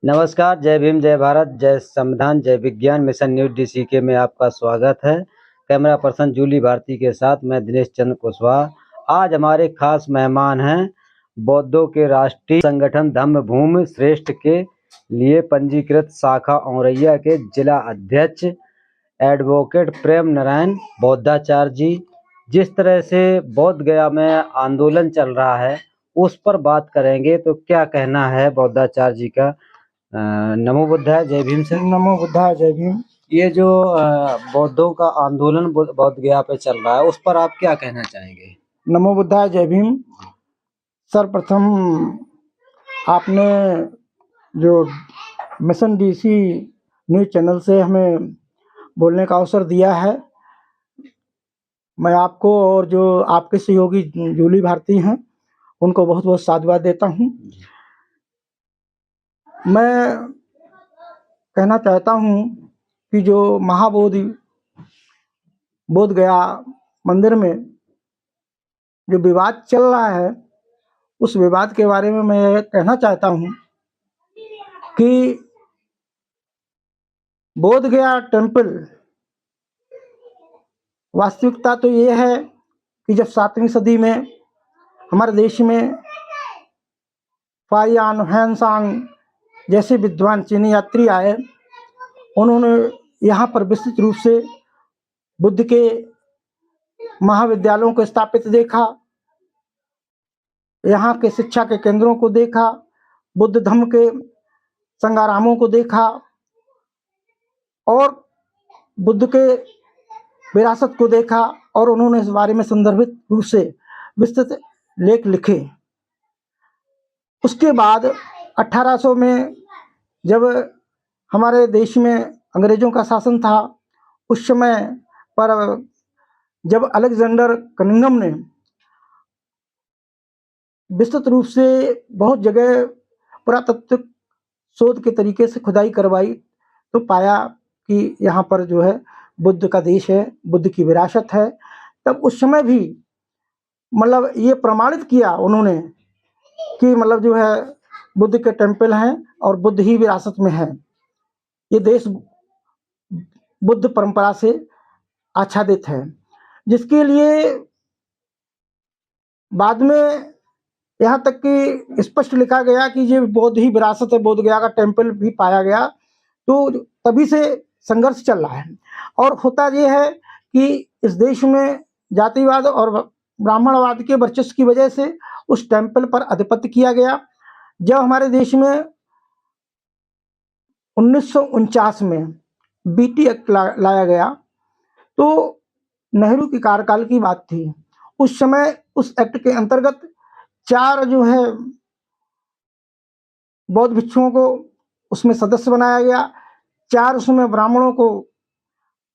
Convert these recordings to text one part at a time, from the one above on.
नमस्कार, जय भीम, जय भारत, जय संविधान, जय विज्ञान मिशन न्यूज़ डीसीके में आपका स्वागत है। कैमरा पर्सन जूली भारती के साथ मैं दिनेश चंद्र कुशवाहा। आज हमारे खास मेहमान हैं बौद्धों के राष्ट्रीय संगठन धम्म भूमि श्रेष्ठ के लिए पंजीकृत शाखा औरैया के जिला अध्यक्ष एडवोकेट प्रेम नारायण बौद्धाचार्य जी। जिस तरह से बोध गया में आंदोलन चल रहा है उस पर बात करेंगे। तो क्या कहना है बौद्धाचार्य जी का? नमो बुद्धाय, जय भीम सर। नमो बुद्धाय, जय भीम। ये जो बौद्धों का आंदोलन बोध गया पे चल रहा है उस पर आप क्या कहना चाहेंगे? नमो बुद्धाय, जय भीम। सर्वप्रथम आपने जो मिशन डीसी न्यूज़ चैनल से हमें बोलने का अवसर दिया है, मैं आपको और जो आपके सहयोगी जूली भारती हैं उनको बहुत बहुत साधुवाद देता हूं। मैं कहना चाहता हूं कि जो महाबोधि बोध गया मंदिर में जो विवाद चल रहा है उस विवाद के बारे में मैं कहना चाहता हूं कि बोध गया टेम्पल, वास्तविकता तो ये है कि जब 7वीं सदी में हमारे देश में फाहियान हैंसांग जैसे विद्वान चीनी यात्री आए, उन्होंने यहाँ पर विस्तृत रूप से बुद्ध के महाविद्यालयों को स्थापित देखा, यहाँ के शिक्षा के केंद्रों को देखा, बुद्ध धम्म के संगारामों को देखा और बुद्ध के विरासत को देखा और उन्होंने इस बारे में संदर्भित रूप से विस्तृत लेख लिखे। उसके बाद 1800 में जब हमारे देश में अंग्रेजों का शासन था, उस समय पर जब अलेक्जेंडर कनिंघम ने विस्तृत रूप से बहुत जगह पुरातत्व शोध के तरीके से खुदाई करवाई तो पाया कि यहाँ पर जो है बुद्ध का देश है, बुद्ध की विरासत है। तब उस समय भी मतलब ये प्रमाणित किया उन्होंने कि मतलब जो है बुद्ध के टेम्पल हैं और बुद्ध ही विरासत में है। ये देश बुद्ध परंपरा से आच्छादित है, जिसके लिए बाद में यहाँ तक कि स्पष्ट लिखा गया कि ये बौद्ध ही विरासत है, बोध गया का टेम्पल भी पाया गया। तो तभी से संघर्ष चल रहा है और होता ये है कि इस देश में जातिवाद और ब्राह्मणवाद के वर्चस्व की वजह से उस टेम्पल पर आधिपत्य किया गया। जब हमारे देश में 1949 में बीटी एक्ट लाया गया तो नेहरू की कार्यकाल की बात थी। उस समय उस एक्ट के अंतर्गत 4 जो है बौद्ध भिक्षुओं को उसमें सदस्य बनाया गया, 4 उसमें ब्राह्मणों को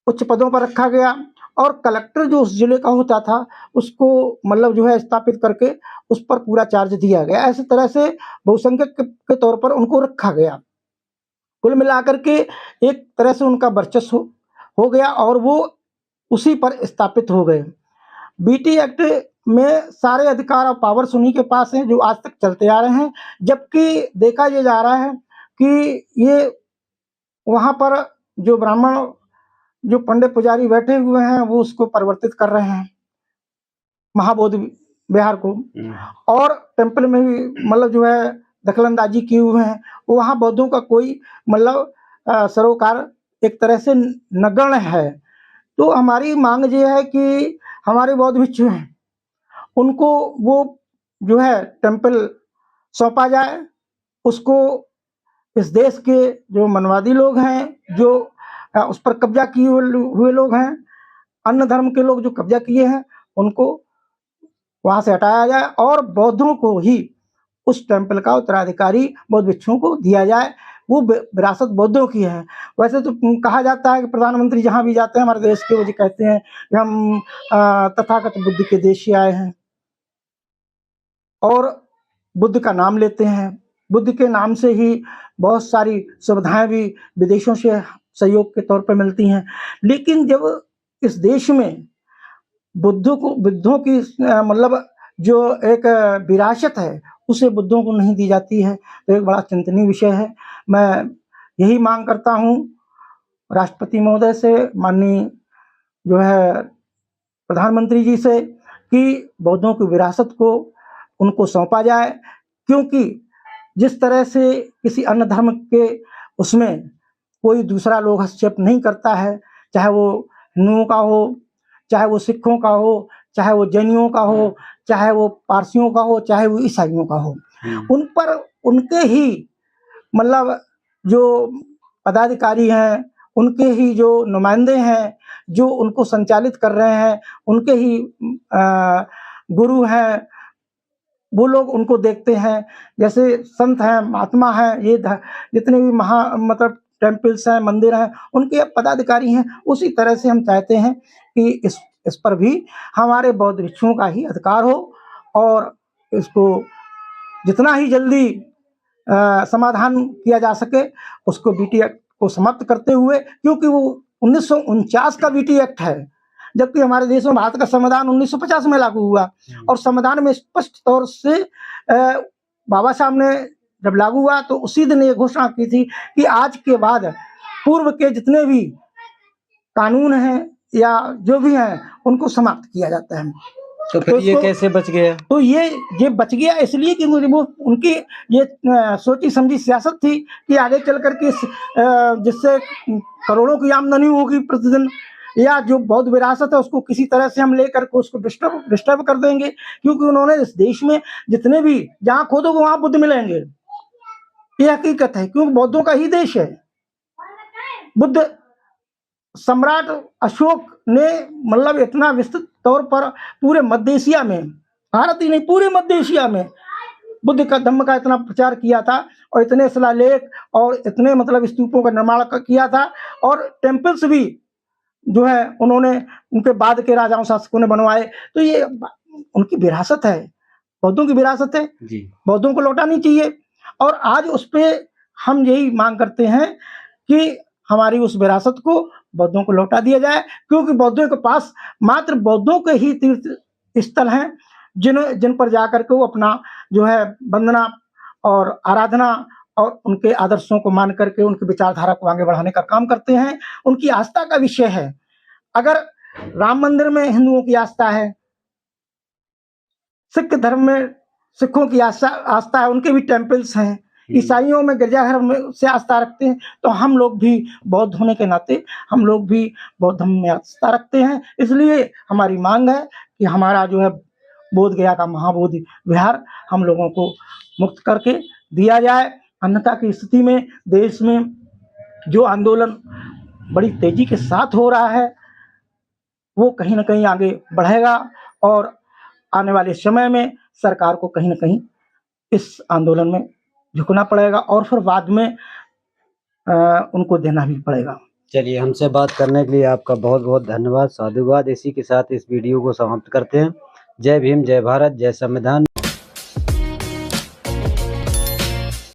उच्च पदों पर रखा गया और कलेक्टर जो उस जिले का होता था उसको मतलब जो है स्थापित करके उस पर पूरा चार्ज दिया गया। ऐसी तरह से बहुसंख्यक के तौर पर उनको रखा गया। कुल मिलाकर के एक तरह से उनका वर्चस्व हो गया और वो उसी पर स्थापित हो गए। बीटी एक्ट में सारे अधिकार और पावर्स उन्हीं के पास हैं जो आज तक चलते आ रहे हैं, जबकि देखा ये जा रहा है कि ये वहाँ पर जो ब्राह्मण जो पंडित पुजारी बैठे हुए हैं वो उसको परिवर्तित कर रहे हैं महाबोधि विहार को, और टेम्पल में भी मतलब जो है दखलंदाजी किए हुए हैं। वहाँ बौद्धों का कोई मतलब सरोकार एक तरह से नगण्य है। तो हमारी मांग ये है कि हमारे बौद्ध भिक्षु हैं उनको वो जो है टेम्पल सौंपा जाए, उसको इस देश के जो मनवादी लोग हैं जो उस पर कब्जा किए हुए लोग हैं, अन्य धर्म के लोग जो कब्जा किए हैं उनको वहाँ से हटाया जाए और बौद्धों को ही उस टेम्पल का उत्तराधिकारी बौद्ध भिक्षुओं को दिया जाए। वो विरासत बौद्धों की है। वैसे तो कहा जाता है कि प्रधानमंत्री जहाँ भी जाते हैं हमारे देश के, वो जी कहते हैं कि हम तथागत बुद्ध के देश से आए हैं और बुद्ध का नाम लेते हैं। बुद्ध के नाम से ही बहुत सारी सुविधाएं भी विदेशों से सहयोग के तौर पर मिलती हैं, लेकिन जब इस देश में बुद्धों की मतलब जो एक विरासत है उसे बुद्धों को नहीं दी जाती है तो एक बड़ा चिंतनीय विषय है। मैं यही मांग करता हूँ राष्ट्रपति महोदय से, माननीय जो है प्रधानमंत्री जी से, कि बौद्धों की विरासत को उनको सौंपा जाए, क्योंकि जिस तरह से किसी अन्य धर्म के उसमें कोई दूसरा लोग हस्तक्षेप नहीं करता है, चाहे वो हिंदुओं का हो, चाहे वो सिखों का हो, चाहे वो जैनियों का हो, चाहे वो पारसियों का हो, चाहे वो ईसाइयों का हो, उन पर उनके ही मतलब जो पदाधिकारी हैं, उनके ही जो नुमाइंदे हैं, जो उनको संचालित कर रहे हैं, उनके ही गुरु हैं, वो लोग उनको देखते हैं। जैसे संत हैं, महात्मा हैं, ये जितने भी मतलब टेम्पल्स हैं, मंदिर हैं, उनके पदाधिकारी हैं। उसी तरह से हम चाहते हैं कि इस पर भी हमारे बौद्ध भिक्षुओं का ही अधिकार हो और इसको जितना ही जल्दी समाधान किया जा सके, उसको बीटी एक्ट को समाप्त करते हुए, क्योंकि वो 1949 का बीटी एक्ट है, जबकि हमारे देश में भारत का संविधान 1950 में लागू हुआ और संविधान में स्पष्ट तौर से बाबा साहब ने जब लागू हुआ तो उसी दिन ये घोषणा की थी कि आज के बाद पूर्व के जितने भी कानून हैं या जो भी हैं उनको समाप्त किया जाता है। तो फिर ये कैसे बच गया? तो ये बच गया इसलिए कि वो उनकी ये सोची समझी सियासत थी कि आगे चल करके जिससे करोड़ों की आमदनी होगी प्रतिदिन, या जो बौद्ध विरासत है उसको किसी तरह से हम लेकर के उसको डिस्टर्ब कर देंगे, क्योंकि उन्होंने इस देश में जितने भी जहाँ खोदोगे वहां बुद्ध मिलेंगे, ये हकीकत है, क्योंकि बौद्धों का ही देश है। बुद्ध सम्राट अशोक ने मतलब इतना विस्तृत तौर पर पूरे मध्य एशिया में, भारत ही नहीं पूरे मध्य एशिया में बुद्ध का धम्म का इतना प्रचार किया था और इतने शिलालेख और इतने मतलब स्तूपों का निर्माण किया था और टेम्पल्स भी जो है उन्होंने उनके बाद के राजाओं शासकों ने बनवाए। तो ये उनकी विरासत है, बौद्धों की विरासत है, बौद्धों को लौटानी चाहिए। और आज उस पर हम यही मांग करते हैं कि हमारी उस विरासत को बौद्धों को लौटा दिया जाए, क्योंकि बौद्धों के पास मात्र बौद्धों के ही तीर्थ स्थल हैं जिन पर जाकर के वो अपना जो है वंदना और आराधना और उनके आदर्शों को मान करके उनकी विचारधारा को आगे बढ़ाने का काम करते हैं। उनकी आस्था का विषय है। अगर राम मंदिर में हिंदुओं की आस्था है, सिख धर्म में सिखों की आस्था है, उनके भी टेम्पल्स हैं, ईसाइयों में गिरजाघर में से आस्था रखते हैं, तो हम लोग भी बौद्ध होने के नाते हम लोग भी बौद्ध धर्म में आस्था रखते हैं। इसलिए हमारी मांग है कि हमारा जो है बोध गया का महाबोधि विहार हम लोगों को मुक्त करके दिया जाए। अन्यथा की स्थिति में देश में जो आंदोलन बड़ी तेजी के साथ हो रहा है वो कहीं ना कहीं आगे बढ़ेगा और आने वाले समय में सरकार को कहीं ना कहीं इस आंदोलन में झुकना पड़ेगा और फिर बाद में उनको देना भी पड़ेगा। चलिए, हमसे बात करने के लिए आपका बहुत बहुत धन्यवाद, साधुवाद। इसी के साथ इस वीडियो को समाप्त करते हैं। जय भीम, जय भारत, जय संविधान।